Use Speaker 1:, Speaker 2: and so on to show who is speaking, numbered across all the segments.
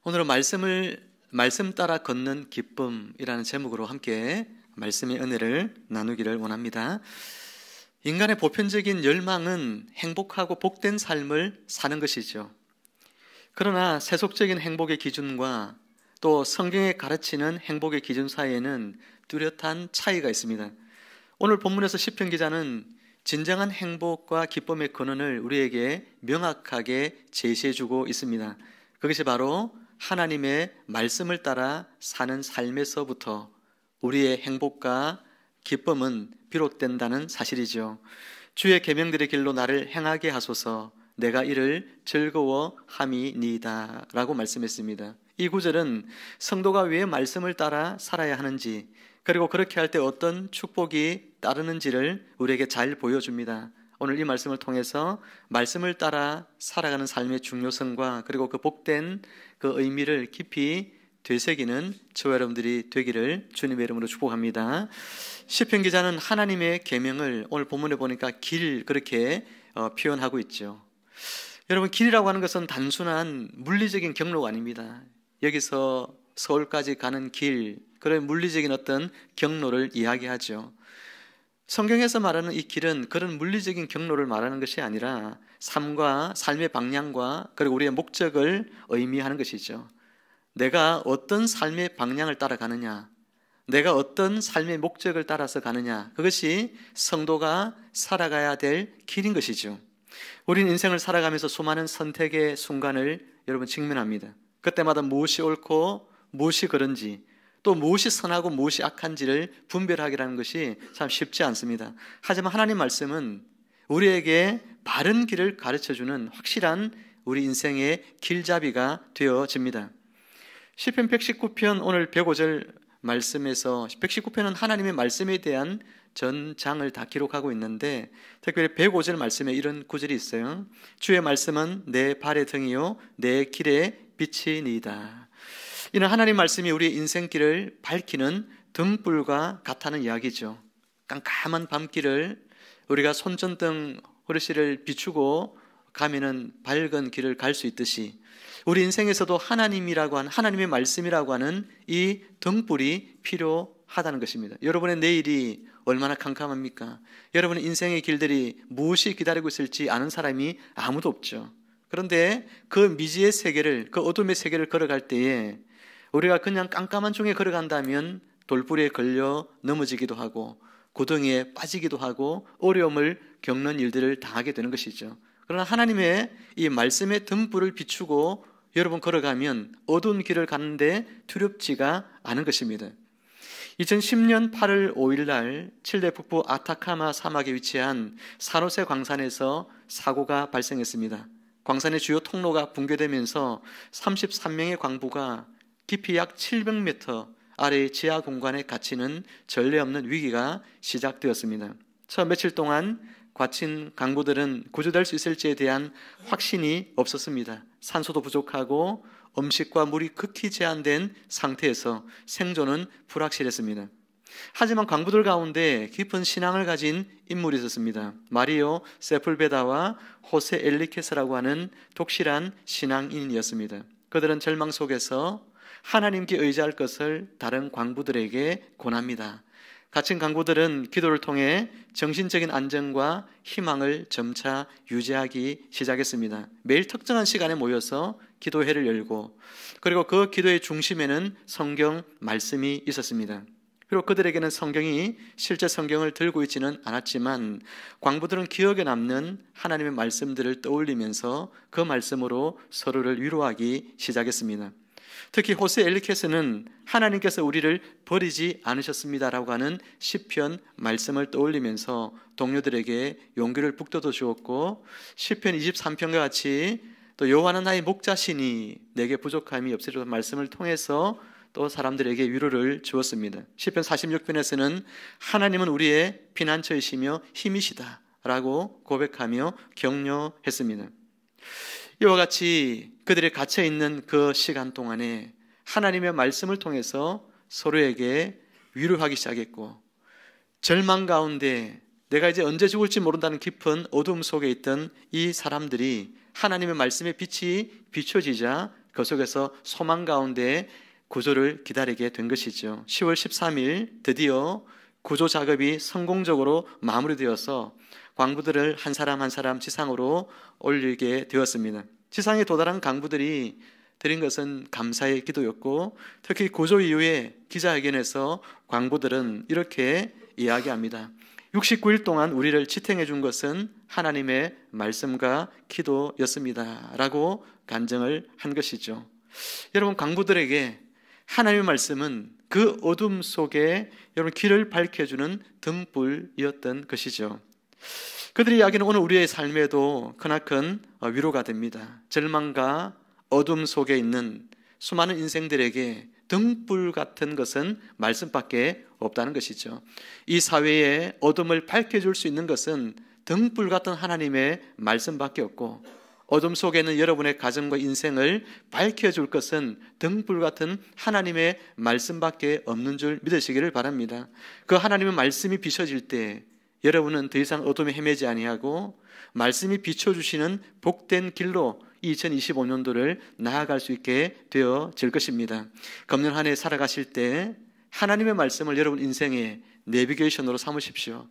Speaker 1: 오늘은 말씀 따라 걷는 기쁨이라는 제목으로 함께 말씀의 은혜를 나누기를 원합니다. 인간의 보편적인 열망은 행복하고 복된 삶을 사는 것이죠. 그러나 세속적인 행복의 기준과 또 성경에 가르치는 행복의 기준 사이에는 뚜렷한 차이가 있습니다. 오늘 본문에서 시편 기자는 진정한 행복과 기쁨의 근원을 우리에게 명확하게 제시해주고 있습니다. 그것이 바로 하나님의 말씀을 따라 사는 삶에서부터 우리의 행복과 기쁨은 비롯된다는 사실이죠. 주의 계명들의 길로 나를 행하게 하소서, 내가 이를 즐거워함이니이다 라고 말씀했습니다. 이 구절은 성도가 왜 말씀을 따라 살아야 하는지, 그리고 그렇게 할 때 어떤 축복이 따르는지를 우리에게 잘 보여줍니다. 오늘 이 말씀을 통해서 말씀을 따라 살아가는 삶의 중요성과 그리고 그 복된 그 의미를 깊이 되새기는 저와 여러분들이 되기를 주님의 이름으로 축복합니다. 시편 기자는 하나님의 계명을 오늘 본문에 보니까 길 그렇게 표현하고 있죠. 여러분, 길이라고 하는 것은 단순한 물리적인 경로가 아닙니다. 여기서 서울까지 가는 길, 그런 물리적인 어떤 경로를 이야기하죠. 성경에서 말하는 이 길은 그런 물리적인 경로를 말하는 것이 아니라 삶과 삶의 방향과 그리고 우리의 목적을 의미하는 것이죠. 내가 어떤 삶의 방향을 따라가느냐, 내가 어떤 삶의 목적을 따라서 가느냐, 그것이 성도가 살아가야 될 길인 것이죠. 우리는 인생을 살아가면서 수많은 선택의 순간을 여러분 직면합니다. 그때마다 무엇이 옳고 무엇이 그른지, 또 무엇이 선하고 무엇이 악한지를 분별하기라는 것이 참 쉽지 않습니다. 하지만 하나님 말씀은 우리에게 바른 길을 가르쳐주는 확실한 우리 인생의 길잡이가 되어집니다. 시편 119편 오늘 105절 말씀에서 119편은 하나님의 말씀에 대한 전장을 다 기록하고 있는데 특별히 105절 말씀에 이런 구절이 있어요. 주의 말씀은 내 발의 등이요 내 길의 빛이니이다. 이는 하나님 말씀이 우리의 인생길을 밝히는 등불과 같다는 이야기죠. 깜깜한 밤길을 우리가 손전등 후레쉬를 비추고 가면은 밝은 길을 갈 수 있듯이 우리 인생에서도 하나님이라고 하는 하나님의 말씀이라고 하는 이 등불이 필요하다는 것입니다. 여러분의 내일이 얼마나 캄캄합니까? 여러분의 인생의 길들이 무엇이 기다리고 있을지 아는 사람이 아무도 없죠. 그런데 그 미지의 세계를, 그 어둠의 세계를 걸어갈 때에 우리가 그냥 깜깜한 중에 걸어간다면 돌부리에 걸려 넘어지기도 하고 구덩이에 빠지기도 하고 어려움을 겪는 일들을 당하게 되는 것이죠. 그러나 하나님의 이 말씀의 등불을 비추고 여러분 걸어가면 어두운 길을 가는데 두렵지가 않은 것입니다. 2010년 8월 5일 날 칠레 북부 아타카마 사막에 위치한 산호세 광산에서 사고가 발생했습니다. 광산의 주요 통로가 붕괴되면서 33명의 광부가 깊이 약 700m 아래의 지하 공간에 갇히는 전례 없는 위기가 시작되었습니다. 처음 며칠 동안 갇힌 강부들은 구조될 수 있을지에 대한 확신이 없었습니다. 산소도 부족하고 음식과 물이 극히 제한된 상태에서 생존은 불확실했습니다. 하지만 강부들 가운데 깊은 신앙을 가진 인물이 있었습니다. 마리오 세풀베다와 호세 엘리케스라고 하는 독실한 신앙인이었습니다. 그들은 절망 속에서 하나님께 의지할 것을 다른 광부들에게 권합니다. 갇힌 광부들은 기도를 통해 정신적인 안정과 희망을 점차 유지하기 시작했습니다. 매일 특정한 시간에 모여서 기도회를 열고 그리고 그 기도의 중심에는 성경 말씀이 있었습니다. 비록 그들에게는 성경이 실제 성경을 들고 있지는 않았지만 광부들은 기억에 남는 하나님의 말씀들을 떠올리면서 그 말씀으로 서로를 위로하기 시작했습니다. 특히 호세 엘리케스는 하나님께서 우리를 버리지 않으셨습니다라고 하는 시편 말씀을 떠올리면서 동료들에게 용기를 북돋워 주었고 시편 23편과 같이 또 여호와는 나의 목자시니 내게 부족함이 없으리라 말씀을 통해서 또 사람들에게 위로를 주었습니다. 시편 46편에서는 하나님은 우리의 피난처이시며 힘이시다 라고 고백하며 격려했습니다. 이와 같이 그들이 갇혀있는 그 시간 동안에 하나님의 말씀을 통해서 서로에게 위로하기 시작했고 절망 가운데 내가 이제 언제 죽을지 모른다는 깊은 어둠 속에 있던 이 사람들이 하나님의 말씀의 빛이 비춰지자 그 속에서 소망 가운데 구조를 기다리게 된 것이죠. 10월 13일 드디어 구조 작업이 성공적으로 마무리되어서 광부들을 한 사람 한 사람 지상으로 올리게 되었습니다. 지상에 도달한 광부들이 드린 것은 감사의 기도였고, 특히 구조 이후에 기자회견에서 광부들은 이렇게 이야기합니다. 69일 동안 우리를 지탱해 준 것은 하나님의 말씀과 기도였습니다 라고 간증을 한 것이죠. 여러분, 광부들에게 하나님의 말씀은 그 어둠 속에 여러분 길을 밝혀주는 등불이었던 것이죠. 그들의 이야기는 오늘 우리의 삶에도 크나큰 위로가 됩니다. 절망과 어둠 속에 있는 수많은 인생들에게 등불 같은 것은 말씀밖에 없다는 것이죠. 이 사회의 어둠을 밝혀줄 수 있는 것은 등불 같은 하나님의 말씀밖에 없고, 어둠 속에 있는 여러분의 가정과 인생을 밝혀줄 것은 등불 같은 하나님의 말씀밖에 없는 줄 믿으시기를 바랍니다. 그 하나님의 말씀이 비춰질 때 여러분은 더 이상 어둠에 헤매지 아니하고 말씀이 비춰주시는 복된 길로 2025년도를 나아갈 수 있게 되어질 것입니다. 금년 한 해 살아가실 때 하나님의 말씀을 여러분 인생의 내비게이션으로 삼으십시오.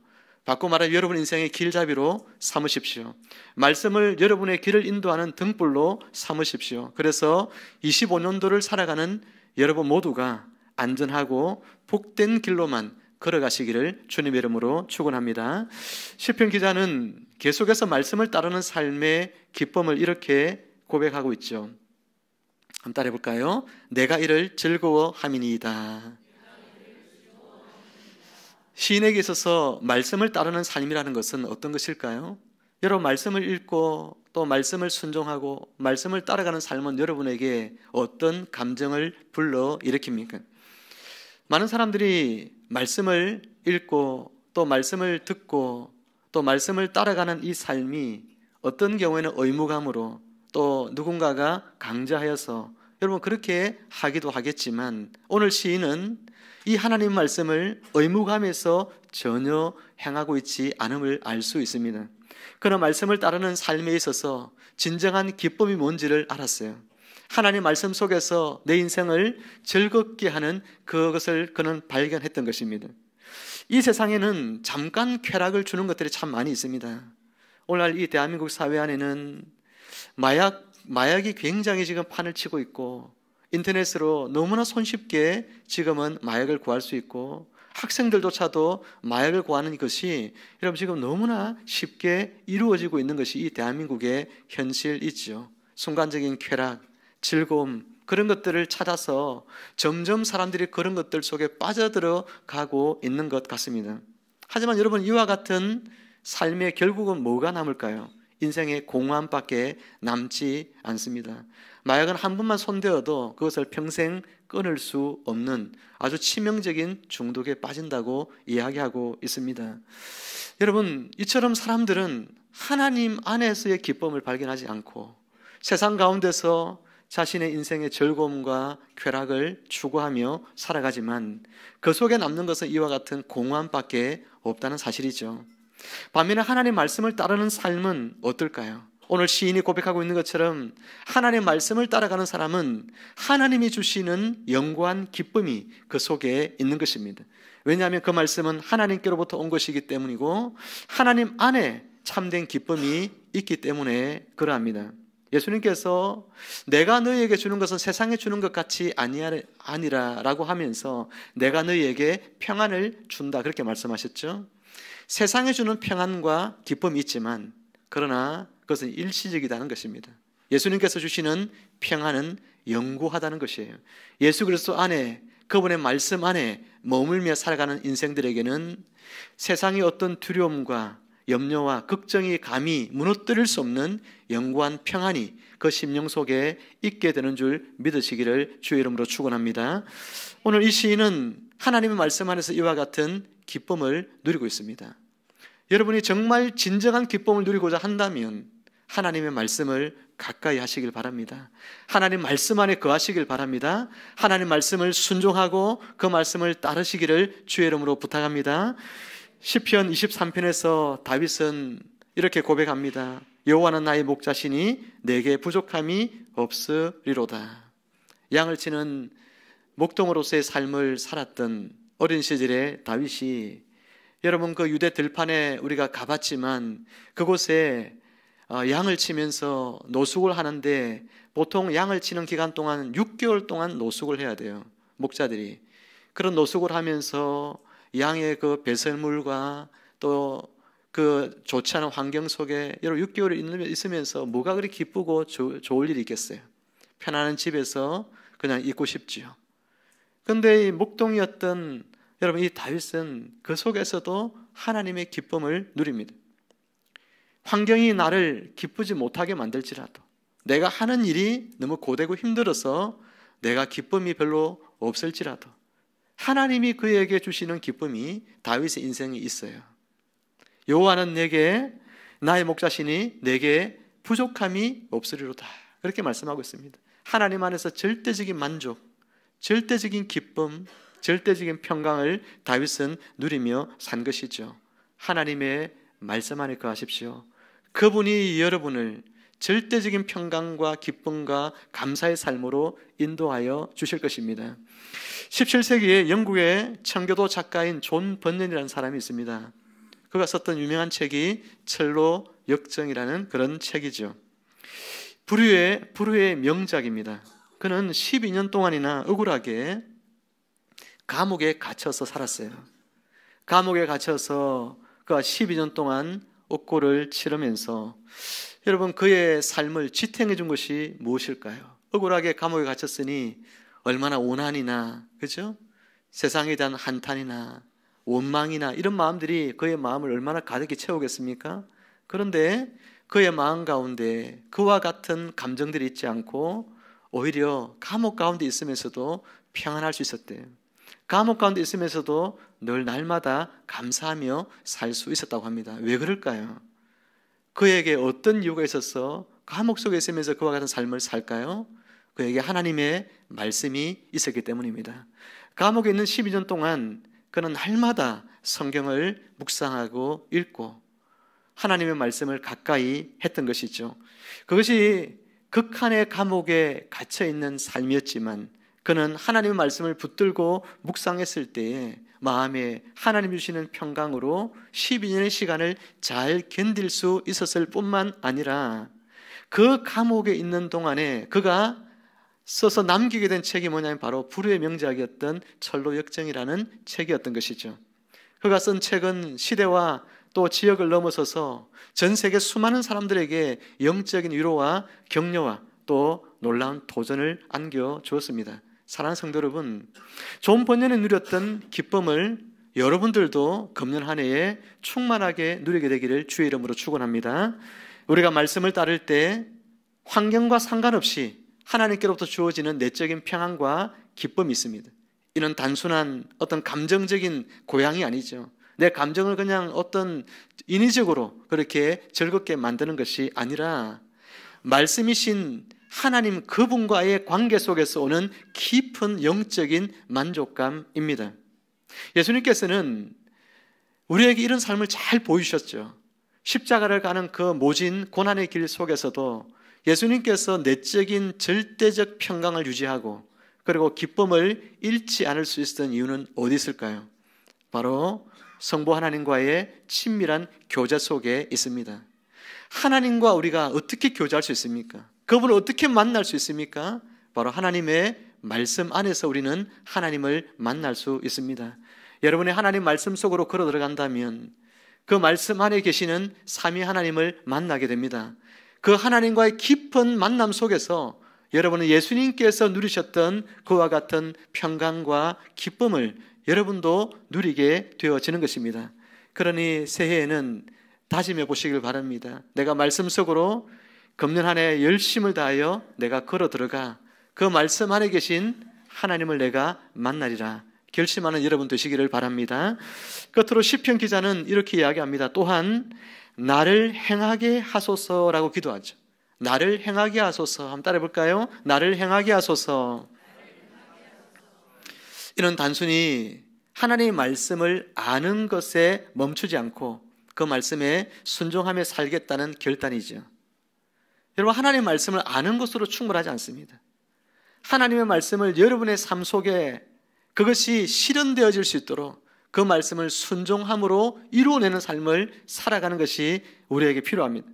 Speaker 1: 바꿔 말하면 여러분 인생의 길잡이로 삼으십시오. 말씀을 여러분의 길을 인도하는 등불로 삼으십시오. 그래서 25년도를 살아가는 여러분 모두가 안전하고 복된 길로만 걸어가시기를 주님의 이름으로 축원합니다. 시편 기자는 계속해서 말씀을 따르는 삶의 기쁨을 이렇게 고백하고 있죠. 한번 따라해 볼까요? 내가 이를 즐거워함이니이다. 시인에게 있어서 말씀을 따르는 삶이라는 것은 어떤 것일까요? 여러분, 말씀을 읽고 또 말씀을 순종하고 말씀을 따라가는 삶은 여러분에게 어떤 감정을 불러일으킵니까? 많은 사람들이 말씀을 읽고 또 말씀을 듣고 또 말씀을 따라가는 이 삶이 어떤 경우에는 의무감으로, 또 누군가가 강제하여서 여러분 그렇게 하기도 하겠지만, 오늘 시인은 이 하나님 말씀을 의무감에서 전혀 행하고 있지 않음을 알 수 있습니다. 그러나 말씀을 따르는 삶에 있어서 진정한 기쁨이 뭔지를 알았어요. 하나님 말씀 속에서 내 인생을 즐겁게 하는 그것을 그는 발견했던 것입니다. 이 세상에는 잠깐 쾌락을 주는 것들이 참 많이 있습니다. 오늘날 이 대한민국 사회 안에는 마약이 굉장히 지금 판을 치고 있고, 인터넷으로 너무나 손쉽게 지금은 마약을 구할 수 있고, 학생들조차도 마약을 구하는 것이 여러분 지금 너무나 쉽게 이루어지고 있는 것이 이 대한민국의 현실이죠. 순간적인 쾌락, 즐거움, 그런 것들을 찾아서 점점 사람들이 그런 것들 속에 빠져들어가고 있는 것 같습니다. 하지만 여러분, 이와 같은 삶의 결국은 뭐가 남을까요? 인생의 공허함밖에 남지 않습니다. 마약은 한 번만 손대어도 그것을 평생 끊을 수 없는 아주 치명적인 중독에 빠진다고 이야기하고 있습니다. 여러분, 이처럼 사람들은 하나님 안에서의 기쁨을 발견하지 않고 세상 가운데서 자신의 인생의 즐거움과 쾌락을 추구하며 살아가지만 그 속에 남는 것은 이와 같은 공허함밖에 없다는 사실이죠. 반면에 하나님의 말씀을 따르는 삶은 어떨까요? 오늘 시인이 고백하고 있는 것처럼 하나님의 말씀을 따라가는 사람은 하나님이 주시는 영원한 기쁨이 그 속에 있는 것입니다. 왜냐하면 그 말씀은 하나님께로부터 온 것이기 때문이고 하나님 안에 참된 기쁨이 있기 때문에 그러합니다. 예수님께서 내가 너희에게 주는 것은 세상에 주는 것 같이 아니라라고 하면서 내가 너희에게 평안을 준다, 그렇게 말씀하셨죠. 세상에 주는 평안과 기쁨이 있지만 그러나 그것은 일시적이라는 것입니다. 예수님께서 주시는 평안은 영구하다는 것이에요. 예수 그리스도 안에, 그분의 말씀 안에 머물며 살아가는 인생들에게는 세상의 어떤 두려움과 염려와 걱정이 감히 무너뜨릴 수 없는 영구한 평안이 그 심령 속에 있게 되는 줄 믿으시기를 주의 이름으로 축원합니다. 오늘 이 시인은 하나님의 말씀 안에서 이와 같은 기쁨을 누리고 있습니다. 여러분이 정말 진정한 기쁨을 누리고자 한다면 하나님의 말씀을 가까이 하시길 바랍니다. 하나님 말씀 안에 거하시길 바랍니다. 하나님 말씀을 순종하고 그 말씀을 따르시기를 주의 이름으로 부탁합니다. 시편 23편에서 다윗은 이렇게 고백합니다. 여호와는 나의 목자시니 내게 부족함이 없으리로다. 양을 치는 목동으로서의 삶을 살았던 어린 시절의 다윗이, 여러분 그 유대 들판에 우리가 가봤지만 그곳에 양을 치면서 노숙을 하는데, 보통 양을 치는 기간 동안 6개월 동안 노숙을 해야 돼요. 목자들이 그런 노숙을 하면서 양의 그 배설물과 또 그 좋지 않은 환경 속에 여러 6개월 있으면서 뭐가 그리 기쁘고 좋을 일이 있겠어요. 편안한 집에서 그냥 있고 싶지요. 그런데 이 목동이었던 여러분 이 다윗은 그 속에서도 하나님의 기쁨을 누립니다. 환경이 나를 기쁘지 못하게 만들지라도, 내가 하는 일이 너무 고되고 힘들어서 내가 기쁨이 별로 없을지라도 하나님이 그에게 주시는 기쁨이 다윗의 인생에 있어요. 여호와는 내게 나의 목자시니 내게 부족함이 없으리로다, 그렇게 말씀하고 있습니다. 하나님 안에서 절대적인 만족, 절대적인 기쁨, 절대적인 평강을 다윗은 누리며 산 것이죠. 하나님의 말씀 안에 거하십시오. 그분이 여러분을 절대적인 평강과 기쁨과 감사의 삶으로 인도하여 주실 것입니다. 17세기에 영국의 청교도 작가인 존 번연이라는 사람이 있습니다. 그가 썼던 유명한 책이 철로 역정이라는 그런 책이죠. 불후의 명작입니다. 그는 12년 동안이나 억울하게 감옥에 갇혀서 살았어요. 감옥에 갇혀서 그가 12년 동안 옥고를 치르면서, 여러분 그의 삶을 지탱해 준 것이 무엇일까요? 억울하게 감옥에 갇혔으니 얼마나 오난이나, 그죠? 세상에 대한 한탄이나 원망이나 이런 마음들이 그의 마음을 얼마나 가득히 채우겠습니까? 그런데 그의 마음 가운데 그와 같은 감정들이 있지 않고 오히려 감옥 가운데 있으면서도 평안할 수 있었대요. 감옥 가운데 있으면서도 늘 날마다 감사하며 살 수 있었다고 합니다. 왜 그럴까요? 그에게 어떤 이유가 있어서 감옥 속에 있으면서 그와 같은 삶을 살까요? 그에게 하나님의 말씀이 있었기 때문입니다. 감옥에 있는 12년 동안 그는 날마다 성경을 묵상하고 읽고 하나님의 말씀을 가까이 했던 것이죠. 그것이 극한의 감옥에 갇혀있는 삶이었지만 그는 하나님의 말씀을 붙들고 묵상했을 때에 마음에 하나님 주시는 평강으로 12년의 시간을 잘 견딜 수 있었을 뿐만 아니라, 그 감옥에 있는 동안에 그가 써서 남기게 된 책이 뭐냐면 바로 불후의 명작이었던 철로 역정이라는 책이었던 것이죠. 그가 쓴 책은 시대와 또 지역을 넘어서서 전 세계 수많은 사람들에게 영적인 위로와 격려와 또 놀라운 도전을 안겨주었습니다. 사랑하는 성도 여러분, 존 번연이 누렸던 기쁨을 여러분들도 금년 한 해에 충만하게 누리게 되기를 주의 이름으로 축원합니다. 우리가 말씀을 따를 때 환경과 상관없이 하나님께로부터 주어지는 내적인 평안과 기쁨이 있습니다. 이는 단순한 어떤 감정적인 고향이 아니죠. 내 감정을 그냥 어떤 인위적으로 그렇게 즐겁게 만드는 것이 아니라 말씀이신 하나님 그분과의 관계 속에서 오는 깊은 영적인 만족감입니다. 예수님께서는 우리에게 이런 삶을 잘 보여주셨죠. 십자가를 가는 그 모진 고난의 길 속에서도 예수님께서 내적인 절대적 평강을 유지하고 그리고 기쁨을 잃지 않을 수 있었던 이유는 어디 있을까요? 바로 성부 하나님과의 친밀한 교제 속에 있습니다. 하나님과 우리가 어떻게 교제할 수 있습니까? 그분을 어떻게 만날 수 있습니까? 바로 하나님의 말씀 안에서 우리는 하나님을 만날 수 있습니다. 여러분이 하나님 말씀 속으로 걸어 들어간다면 그 말씀 안에 계시는 삼위 하나님을 만나게 됩니다. 그 하나님과의 깊은 만남 속에서 여러분은 예수님께서 누리셨던 그와 같은 평강과 기쁨을 여러분도 누리게 되어지는 것입니다. 그러니 새해에는 다짐해 보시길 바랍니다. 내가 말씀 속으로 금년 한 해 열심을 다하여 내가 걸어 들어가 그 말씀 안에 계신 하나님을 내가 만나리라 결심하는 여러분 되시기를 바랍니다. 끝으로 시편 기자는 이렇게 이야기합니다. 또한 나를 행하게 하소서라고 기도하죠. 나를 행하게 하소서. 한번 따라해 볼까요? 나를 행하게 하소서. 이는 단순히 하나님의 말씀을 아는 것에 멈추지 않고 그 말씀에 순종하며 살겠다는 결단이죠. 여러분, 하나님의 말씀을 아는 것으로 충분하지 않습니다. 하나님의 말씀을 여러분의 삶 속에 그것이 실현되어질 수 있도록 그 말씀을 순종함으로 이루어내는 삶을 살아가는 것이 우리에게 필요합니다.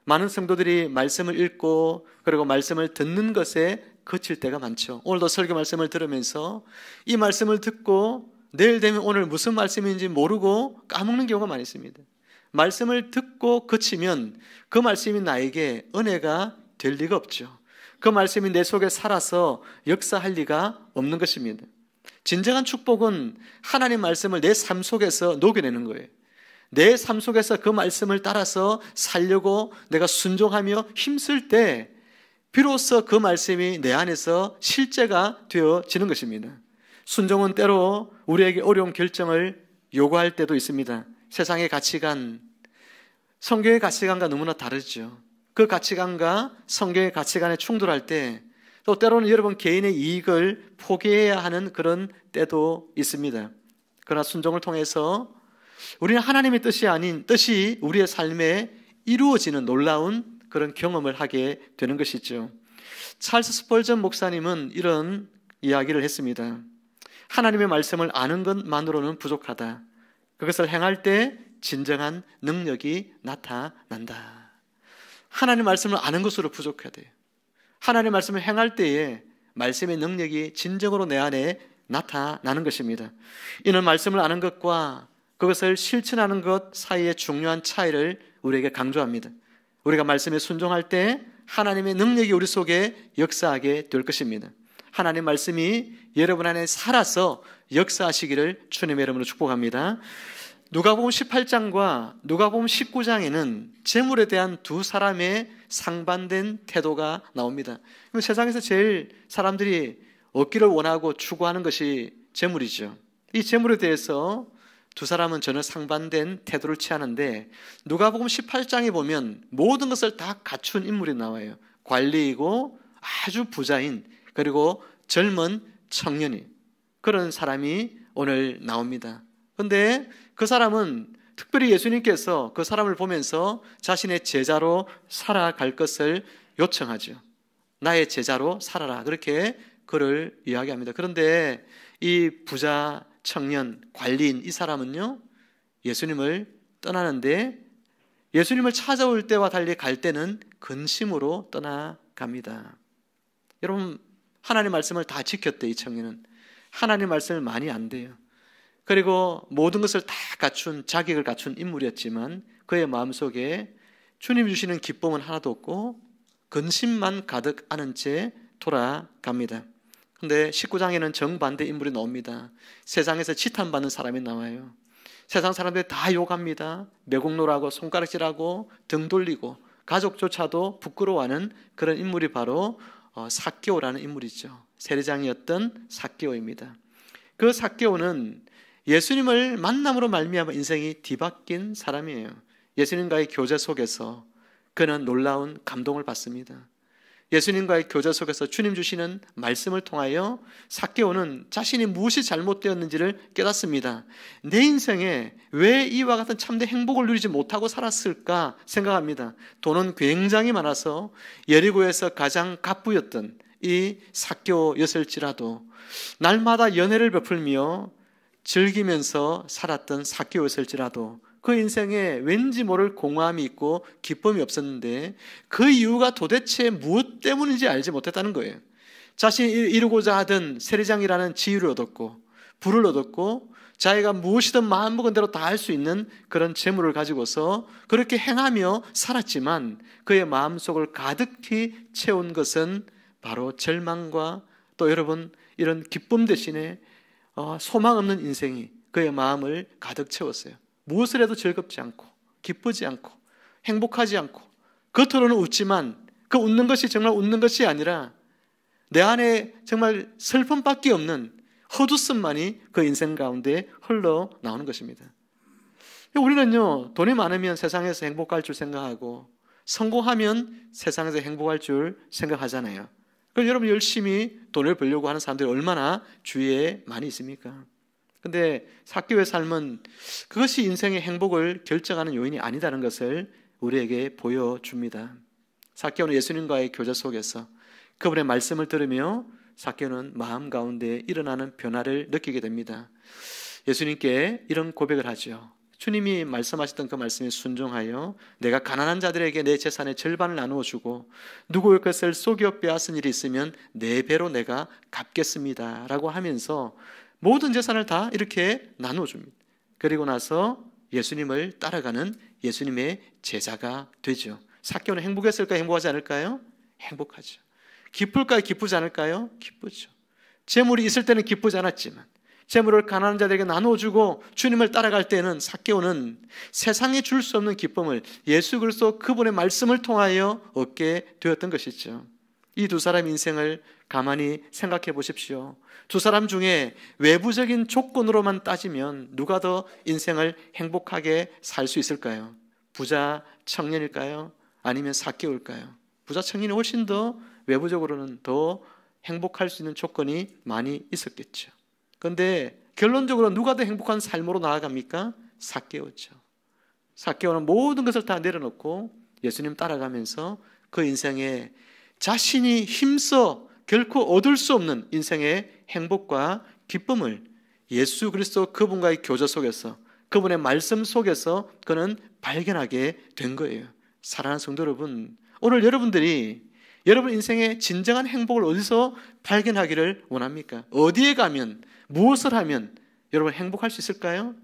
Speaker 1: 많은 성도들이 말씀을 읽고 그리고 말씀을 듣는 것에 그칠 때가 많죠. 오늘도 설교 말씀을 들으면서 이 말씀을 듣고 내일 되면 오늘 무슨 말씀인지 모르고 까먹는 경우가 많이 있습니다. 말씀을 듣고 그치면 그 말씀이 나에게 은혜가 될 리가 없죠. 그 말씀이 내 속에 살아서 역사할 리가 없는 것입니다. 진정한 축복은 하나님 말씀을 내 삶 속에서 녹여내는 거예요. 내 삶 속에서 그 말씀을 따라서 살려고 내가 순종하며 힘쓸 때 비로소 그 말씀이 내 안에서 실제가 되어지는 것입니다. 순종은 때로 우리에게 어려운 결정을 요구할 때도 있습니다. 세상의 가치관, 성경의 가치관과 너무나 다르죠. 그 가치관과 성경의 가치관에 충돌할 때 또 때로는 여러분 개인의 이익을 포기해야 하는 그런 때도 있습니다. 그러나 순종을 통해서 우리는 하나님의 뜻이 아닌 뜻이 우리의 삶에 이루어지는 놀라운 그런 경험을 하게 되는 것이죠. 찰스 스펄전 목사님은 이런 이야기를 했습니다. 하나님의 말씀을 아는 것만으로는 부족하다. 그것을 행할 때 진정한 능력이 나타난다. 하나님의 말씀을 아는 것으로 부족하대요. 하나님의 말씀을 행할 때에 말씀의 능력이 진정으로 내 안에 나타나는 것입니다. 이는 말씀을 아는 것과 그것을 실천하는 것 사이의 중요한 차이를 우리에게 강조합니다. 우리가 말씀에 순종할 때 하나님의 능력이 우리 속에 역사하게 될 것입니다. 하나님의 말씀이 여러분 안에 살아서 역사하시기를 주님의 이름으로 축복합니다. 누가복음 18장과 누가복음 19장에는 재물에 대한 두 사람의 상반된 태도가 나옵니다. 세상에서 제일 사람들이 얻기를 원하고 추구하는 것이 재물이죠. 이 재물에 대해서 두 사람은 전혀 상반된 태도를 취하는데 누가복음 18장에 보면 모든 것을 다 갖춘 인물이 나와요. 관리이고 아주 부자인 그리고 젊은 청년이 그런 사람이 오늘 나옵니다. 그런데 그 사람은 특별히 예수님께서 그 사람을 보면서 자신의 제자로 살아갈 것을 요청하죠. 나의 제자로 살아라. 그렇게 그를 이야기합니다. 그런데 이 부자 청년, 관리인 이 사람은요, 예수님을 떠나는데 예수님을 찾아올 때와 달리 갈 때는 근심으로 떠나갑니다. 여러분, 하나님 말씀을 다 지켰대, 이 청년은. 하나님 말씀을 많이 안 돼요. 그리고 모든 것을 다 갖춘, 자격을 갖춘 인물이었지만 그의 마음속에 주님 주시는 기쁨은 하나도 없고 근심만 가득 안은 채 돌아갑니다. 근데 19장에는 정반대 인물이 나옵니다. 세상에서 지탄받는 사람이 나와요. 세상 사람들이 다 욕합니다. 매국노라고 손가락질하고 등 돌리고 가족조차도 부끄러워하는 그런 인물이 바로 삭개오라는 인물이죠. 세리장이었던 삭개오입니다. 그 삭개오는 예수님을 만남으로 말미암아 인생이 뒤바뀐 사람이에요. 예수님과의 교제 속에서 그는 놀라운 감동을 받습니다. 예수님과의 교제 속에서 주님 주시는 말씀을 통하여 삭개오는 자신이 무엇이 잘못되었는지를 깨닫습니다. 내 인생에 왜 이와 같은 참된 행복을 누리지 못하고 살았을까 생각합니다. 돈은 굉장히 많아서 여리고에서 가장 갑부였던 이 삭개오였을지라도 날마다 연회를 베풀며 즐기면서 살았던 삭개오였을지라도 그 인생에 왠지 모를 공허함이 있고 기쁨이 없었는데 그 이유가 도대체 무엇 때문인지 알지 못했다는 거예요. 자신이 이루고자 하던 세리장이라는 지위를 얻었고 부를 얻었고 자기가 무엇이든 마음먹은 대로 다 할 수 있는 그런 재물을 가지고서 그렇게 행하며 살았지만 그의 마음속을 가득히 채운 것은 바로 절망과 또 여러분 이런 기쁨 대신에 소망 없는 인생이 그의 마음을 가득 채웠어요. 무엇을 해도 즐겁지 않고 기쁘지 않고 행복하지 않고 겉으로는 웃지만 그 웃는 것이 정말 웃는 것이 아니라 내 안에 정말 슬픔밖에 없는 헛웃음만이 그 인생 가운데 흘러나오는 것입니다. 우리는요, 돈이 많으면 세상에서 행복할 줄 생각하고 성공하면 세상에서 행복할 줄 생각하잖아요. 그럼 여러분 열심히 돈을 벌려고 하는 사람들이 얼마나 주위에 많이 있습니까? 근데 삭개오의 삶은 그것이 인생의 행복을 결정하는 요인이 아니다는 것을 우리에게 보여줍니다. 삭개오는 예수님과의 교제 속에서 그분의 말씀을 들으며 삭개오는 마음 가운데 일어나는 변화를 느끼게 됩니다. 예수님께 이런 고백을 하죠. 주님이 말씀하셨던 그 말씀에 순종하여 내가 가난한 자들에게 내 재산의 절반을 나누어 주고 누구의 것을 속여 빼앗은 일이 있으면 4배로 내가 갚겠습니다 라고 하면서 모든 재산을 다 이렇게 나누어 줍니다. 그리고 나서 예수님을 따라가는 예수님의 제자가 되죠. 삭개오는 행복했을까요? 행복하지 않을까요? 행복하죠. 기쁠까요? 기쁘지 않을까요? 기쁘죠. 재물이 있을 때는 기쁘지 않았지만 재물을 가난한 자들에게 나눠주고 주님을 따라갈 때는 삭개오는 세상에 줄 수 없는 기쁨을 예수 그리스도 그분의 말씀을 통하여 얻게 되었던 것이죠. 이 두 사람 인생을 가만히 생각해 보십시오. 두 사람 중에 외부적인 조건으로만 따지면 누가 더 인생을 행복하게 살 수 있을까요? 부자 청년일까요? 아니면 삭개오일까요? 부자 청년이 훨씬 더 외부적으로는 더 행복할 수 있는 조건이 많이 있었겠죠. 그런데 결론적으로 누가 더 행복한 삶으로 나아갑니까? 삭개오죠. 삭개오는 모든 것을 다 내려놓고 예수님 따라가면서 그 인생에 자신이 힘써 결코 얻을 수 없는 인생의 행복과 기쁨을 예수 그리스도 그분과의 교제 속에서 그분의 말씀 속에서 그는 발견하게 된 거예요. 사랑하는 성도 여러분, 오늘 여러분들이 여러분 인생의 진정한 행복을 어디서 발견하기를 원합니까? 어디에 가면, 무엇을 하면 여러분 행복할 수 있을까요?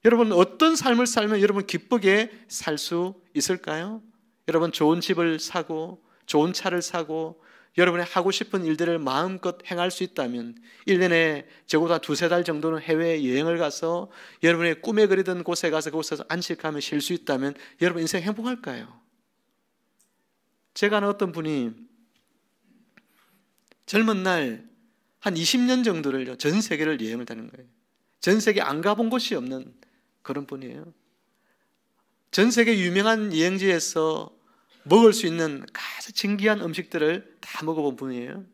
Speaker 1: 여러분 어떤 삶을 살면 여러분 기쁘게 살 수 있을까요? 여러분 좋은 집을 사고 좋은 차를 사고 여러분의 하고 싶은 일들을 마음껏 행할 수 있다면 1년에 적어도 한 2-3달 정도는 해외여행을 가서 여러분의 꿈에 그리던 곳에 가서 그곳에서 안식하며 쉴 수 있다면 여러분 인생 행복할까요? 제가 아는 어떤 분이 젊은 날 한 20년 정도를 전 세계를 여행을 다닌 거예요. 전 세계 안 가본 곳이 없는 그런 분이에요. 전 세계 유명한 여행지에서 먹을 수 있는 가장 진귀한 음식들을 다 먹어본 분이에요.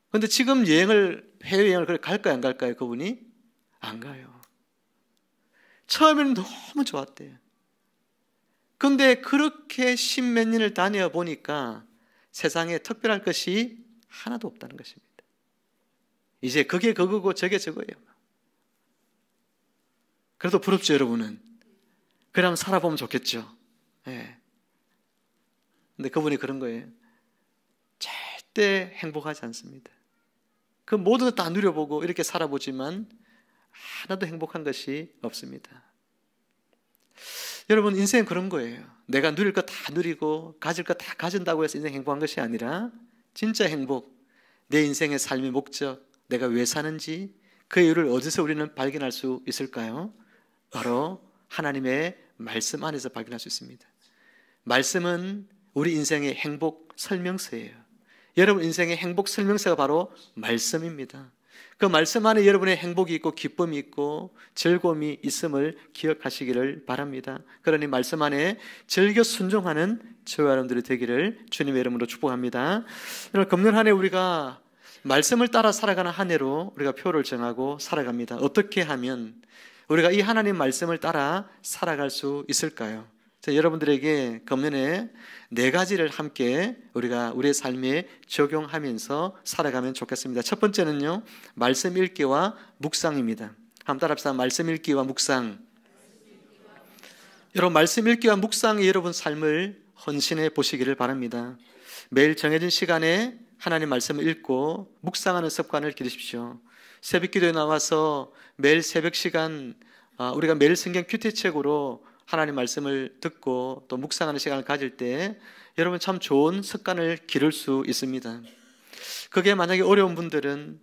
Speaker 1: 그런데 지금 해외여행을 갈까요? 안 갈까요? 그분이? 안 가요. 처음에는 너무 좋았대요. 그런데 그렇게 10몇 년을 다녀보니까 세상에 특별할 것이 하나도 없다는 것입니다. 이제 그게 그거고 저게 저거예요. 그래도 부럽죠, 여러분은? 그러면 살아보면 좋겠죠. 예. 근데 그분이 그런 거예요. 절대 행복하지 않습니다. 그 모든 것 다 누려보고 이렇게 살아보지만 하나도 행복한 것이 없습니다. 여러분 인생은 그런 거예요. 내가 누릴 것 다 누리고 가질 것 다 가진다고 해서 인생 행복한 것이 아니라 진짜 행복, 내 인생의 삶의 목적, 내가 왜 사는지 그 이유를 어디서 우리는 발견할 수 있을까요? 바로 하나님의 말씀 안에서 발견할 수 있습니다. 말씀은 우리 인생의 행복 설명서예요. 여러분 인생의 행복 설명서가 바로 말씀입니다. 그 말씀 안에 여러분의 행복이 있고 기쁨이 있고 즐거움이 있음을 기억하시기를 바랍니다. 그러니 말씀 안에 즐겨 순종하는 저와 여러분들이 되기를 주님의 이름으로 축복합니다. 오늘 금년 한 해 우리가 말씀을 따라 살아가는 한 해로 우리가 표를 정하고 살아갑니다. 어떻게 하면 우리가 이 하나님 말씀을 따라 살아갈 수 있을까요? 여러분들에게 금년에 4가지를 함께 우리가 우리의 삶에 적용하면서 살아가면 좋겠습니다. 첫 번째는요, 말씀 읽기와 묵상입니다. 한번 따라합시다. 말씀 읽기와 묵상. 여러분 말씀 읽기와 묵상에 여러분 삶을 헌신해 보시기를 바랍니다. 매일 정해진 시간에 하나님 말씀을 읽고 묵상하는 습관을 기르십시오. 새벽 기도에 나와서 매일 새벽 시간 우리가 매일 성경 큐티책으로 하나님 말씀을 듣고 또 묵상하는 시간을 가질 때 여러분 참 좋은 습관을 기를 수 있습니다. 그게 만약에 어려운 분들은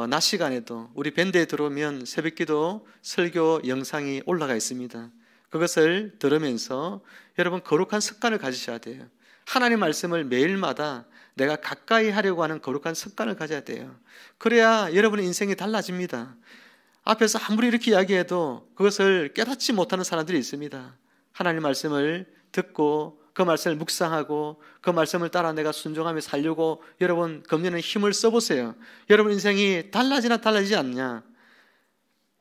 Speaker 1: 낮 시간에도 우리 밴드에 들어오면 새벽기도 설교 영상이 올라가 있습니다. 그것을 들으면서 여러분 거룩한 습관을 가지셔야 돼요. 하나님 말씀을 매일마다 내가 가까이 하려고 하는 거룩한 습관을 가져야 돼요. 그래야 여러분의 인생이 달라집니다. 앞에서 아무리 이렇게 이야기해도 그것을 깨닫지 못하는 사람들이 있습니다. 하나님 말씀을 듣고 그 말씀을 묵상하고 그 말씀을 따라 내가 순종하며 살려고 여러분 금년에 힘을 써보세요. 여러분 인생이 달라지나 달라지지 않냐?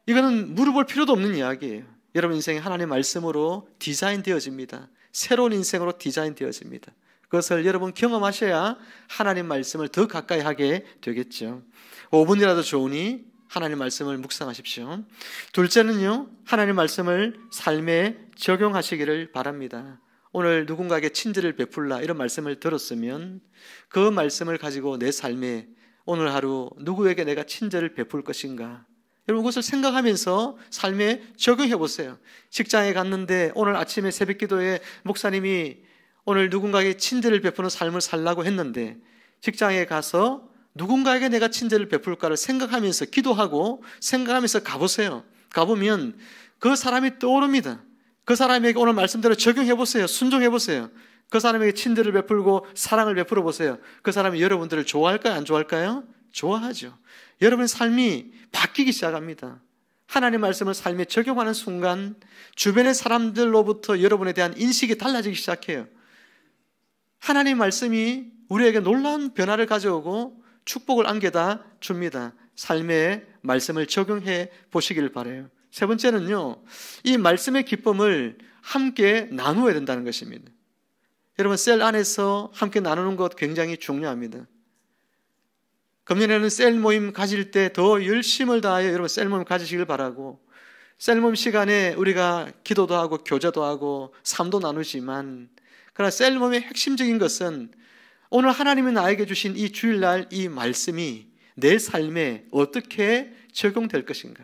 Speaker 1: 이거는 물어볼 필요도 없는 이야기예요. 여러분 인생이 하나님의 말씀으로 디자인되어집니다. 새로운 인생으로 디자인되어집니다. 그것을 여러분 경험하셔야 하나님 말씀을 더 가까이 하게 되겠죠. 5분이라도 좋으니 하나님 말씀을 묵상하십시오. 둘째는요, 하나님 말씀을 삶에 적용하시기를 바랍니다. 오늘 누군가에게 친절을 베풀라 이런 말씀을 들었으면 그 말씀을 가지고 내 삶에 오늘 하루 누구에게 내가 친절을 베풀 것인가, 여러분 그것을 생각하면서 삶에 적용해 보세요. 직장에 갔는데 오늘 아침에 새벽 기도에 목사님이 오늘 누군가에게 친절을 베푸는 삶을 살라고 했는데, 직장에 가서 누군가에게 내가 친절을 베풀까를 생각하면서 기도하고 생각하면서 가보세요. 가보면 그 사람이 떠오릅니다. 그 사람에게 오늘 말씀대로 적용해 보세요. 순종해 보세요. 그 사람에게 친절을 베풀고 사랑을 베풀어 보세요. 그 사람이 여러분들을 좋아할까요? 안 좋아할까요? 좋아하죠. 여러분의 삶이 바뀌기 시작합니다. 하나님 말씀을 삶에 적용하는 순간 주변의 사람들로부터 여러분에 대한 인식이 달라지기 시작해요. 하나님 말씀이 우리에게 놀라운 변화를 가져오고 축복을 안겨다 줍니다. 삶에 말씀을 적용해 보시길 바라요. 세 번째는요, 이 말씀의 기쁨을 함께 나누어야 된다는 것입니다. 여러분 셀 안에서 함께 나누는 것 굉장히 중요합니다. 금년에는 셀 모임 가질 때 더 열심을 다하여 여러분 셀 모임 가지시길 바라고, 셀 모임 시간에 우리가 기도도 하고 교제도 하고 삶도 나누지만, 그러나 셀 모임의 핵심적인 것은 오늘 하나님이 나에게 주신 이 주일날 이 말씀이 내 삶에 어떻게 적용될 것인가,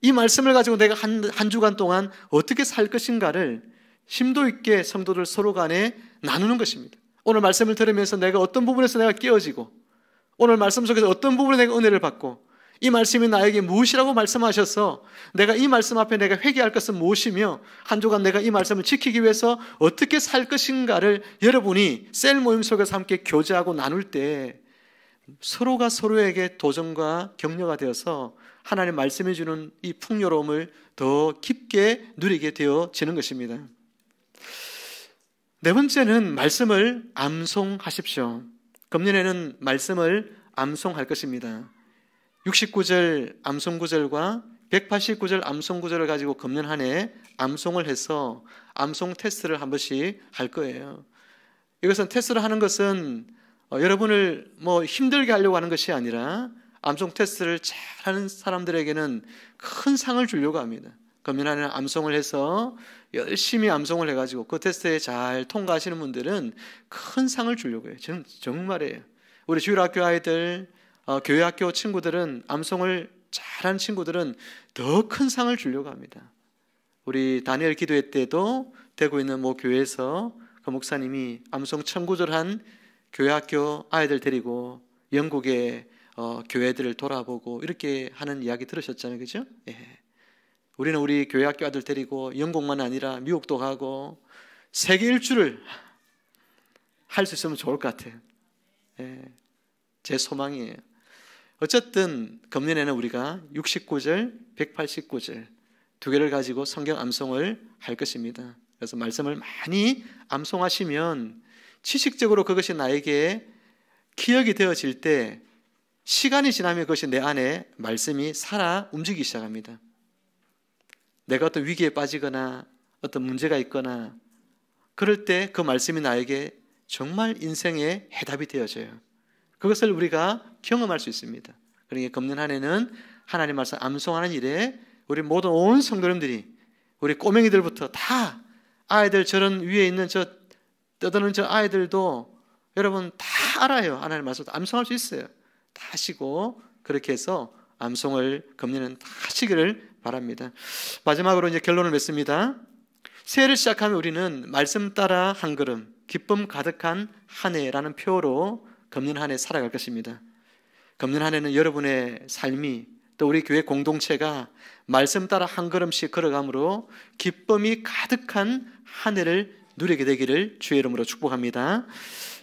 Speaker 1: 이 말씀을 가지고 내가 한 주간 동안 어떻게 살 것인가를 심도 있게 성도들 서로 간에 나누는 것입니다. 오늘 말씀을 들으면서 내가 어떤 부분에서 내가 깨어지고, 오늘 말씀 속에서 어떤 부분에 내가 은혜를 받고, 이 말씀이 나에게 무엇이라고 말씀하셔서 내가 이 말씀 앞에 내가 회개할 것은 무엇이며 한 주간 내가 이 말씀을 지키기 위해서 어떻게 살 것인가를 여러분이 셀 모임 속에서 함께 교제하고 나눌 때 서로가 서로에게 도전과 격려가 되어서 하나님 말씀해 주는 이 풍요로움을 더 깊게 누리게 되어지는 것입니다. 네 번째는 말씀을 암송하십시오. 금년에는 말씀을 암송할 것입니다. 69절 암송구절과 189절 암송구절을 가지고 금년 한 해 암송을 해서 암송 테스트를 한 번씩 할 거예요. 이것은 테스트를 하는 것은 여러분을 힘들게 하려고 하는 것이 아니라 암송 테스트를 잘하는 사람들에게는 큰 상을 주려고 합니다. 금년 한 해 암송을 해서 열심히 암송을 해가지고 그 테스트에 잘 통과하시는 분들은 큰 상을 주려고 해요. 저는 정말이에요. 우리 주일학교 아이들, 교회학교 친구들은 암송을 잘하는 친구들은 더 큰 상을 주려고 합니다. 우리 다니엘 기도회 때도 되고 있는 모 교회에서 그 목사님이 암송 천구절한 교회학교 아이들 데리고 영국의 교회들을 돌아보고 이렇게 하는 이야기 들으셨잖아요, 그죠? 예. 우리는 우리 교회학교 아들 데리고 영국만 아니라 미국도 가고 세계 일주를 할 수 있으면 좋을 것 같아요. 예. 제 소망이에요. 어쨌든 금년에는 우리가 69절, 189절 두 개를 가지고 성경 암송을 할 것입니다. 그래서 말씀을 많이 암송하시면 지식적으로 그것이 나에게 기억이 되어질 때 시간이 지나면 그것이 내 안에 말씀이 살아 움직이기 시작합니다. 내가 어떤 위기에 빠지거나 어떤 문제가 있거나 그럴 때 그 말씀이 나에게 정말 인생의 해답이 되어져요. 그것을 우리가 경험할 수 있습니다. 그러니까 금년 한 해는 하나님 말씀 암송하는 일에 우리 모든 온 성도님들이, 우리 꼬맹이들부터 다 아이들 저런 위에 있는 저 떠드는 저 아이들도 여러분 다 알아요. 하나님 말씀 암송할 수 있어요. 다 하시고 그렇게 해서 암송을 금년은 다 하시기를 바랍니다. 마지막으로 이제 결론을 맺습니다. 새해를 시작하면 우리는 말씀 따라 한 걸음, 기쁨 가득한 한 해라는 표어로 금년 한 해 살아갈 것입니다. 금년 한 해는 여러분의 삶이 또 우리 교회 공동체가 말씀 따라 한 걸음씩 걸어감으로 기쁨이 가득한 한 해를 누리게 되기를 주의 이름으로 축복합니다.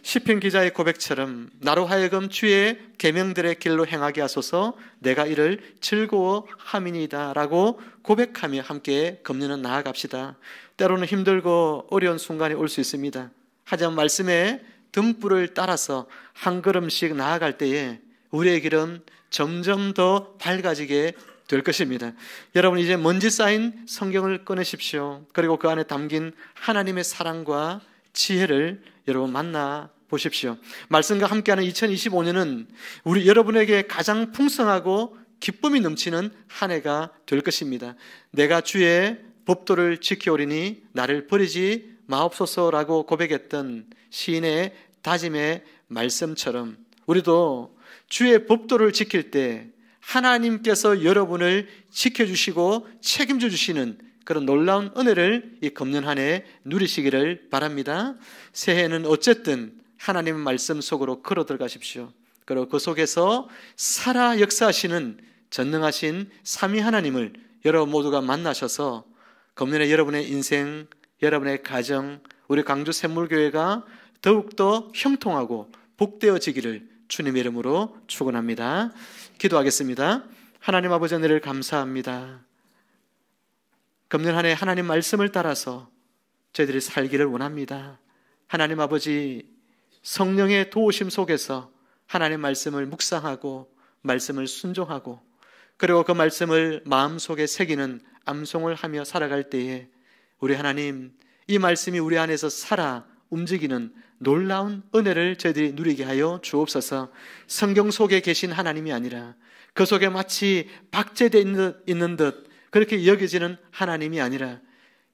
Speaker 1: 시편 기자의 고백처럼 나로 하여금 주의 계명들의 길로 행하게 하소서, 내가 이를 즐거워함이니이다 라고 고백하며 함께 금년은 나아갑시다. 때로는 힘들고 어려운 순간이 올 수 있습니다. 하지만 말씀의 등불을 따라서 한 걸음씩 나아갈 때에 우리의 길은 점점 더 밝아지게 될 것입니다. 여러분 이제 먼지 쌓인 성경을 꺼내십시오. 그리고 그 안에 담긴 하나님의 사랑과 지혜를 여러분 만나 보십시오. 말씀과 함께하는 2025년은 우리 여러분에게 가장 풍성하고 기쁨이 넘치는 한 해가 될 것입니다. 내가 주의 법도를 지켜오리니 나를 버리지 마옵소서라고 고백했던 시인의 다짐의 말씀처럼 우리도 주의 법도를 지킬 때 하나님께서 여러분을 지켜주시고 책임져 주시는 그런 놀라운 은혜를 이 금년 한 해 누리시기를 바랍니다. 새해는 어쨌든 하나님의 말씀 속으로 걸어 들어가십시오. 그리고 그 속에서 살아 역사하시는 전능하신 삼위 하나님을 여러분 모두가 만나셔서 금년에 여러분의 인생, 여러분의 가정, 우리 강주 샘물교회가 더욱더 형통하고 복되어지기를 주님의 이름으로 축원합니다. 기도하겠습니다. 하나님 아버지 은혜를 감사합니다. 금년 한 해 하나님 말씀을 따라서 저희들이 살기를 원합니다. 하나님 아버지 성령의 도우심 속에서 하나님 말씀을 묵상하고 말씀을 순종하고 그리고 그 말씀을 마음속에 새기는 암송을 하며 살아갈 때에 우리 하나님 이 말씀이 우리 안에서 살아 움직이는 놀라운 은혜를 저희들이 누리게 하여 주옵소서. 성경 속에 계신 하나님이 아니라 그 속에 마치 박제되어 있는 듯 그렇게 여겨지는 하나님이 아니라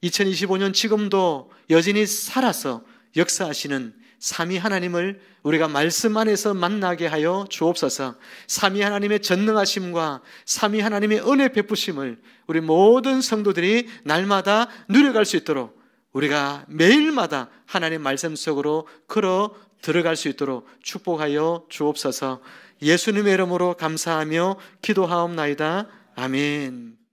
Speaker 1: 2025년 지금도 여전히 살아서 역사하시는 삼위 하나님을 우리가 말씀 안에서 만나게 하여 주옵소서. 삼위 하나님의 전능하심과 삼위 하나님의 은혜 베푸심을 우리 모든 성도들이 날마다 누려갈 수 있도록 우리가 매일마다 하나님 말씀 속으로 걸어 들어갈 수 있도록 축복하여 주옵소서. 예수님의 이름으로 감사하며 기도하옵나이다. 아멘.